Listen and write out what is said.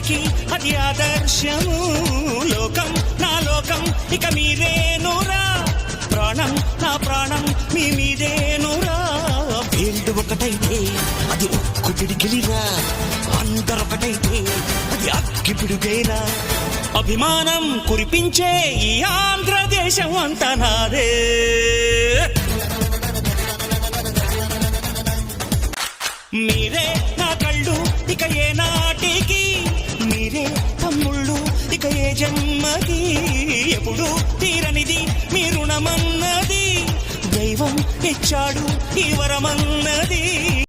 అందరికీ అది ఆదర్శము. లోకం నా లోకం ఇక మీరేనురా, ప్రాణం నా ప్రాణం మీ మీదేనురా. వీళ్ళు ఒకటైతే అది ఒక్కు పిడికిలిరా, అందరొకటైతే అది అక్కి పిడుగేరా. అభిమానం కురిపించే ఈ ఆంధ్రదేశం అంతా నాదే. మీరే నా కళ్ళు ఇక ఏ నాటికి, మీరే తమ్ముళ్ళు ఇక ఏ జన్మకి. ఎప్పుడు తీరనిది మీ రుణమన్నది, దైవం ఇచ్చాడు ఈ వరమన్నది.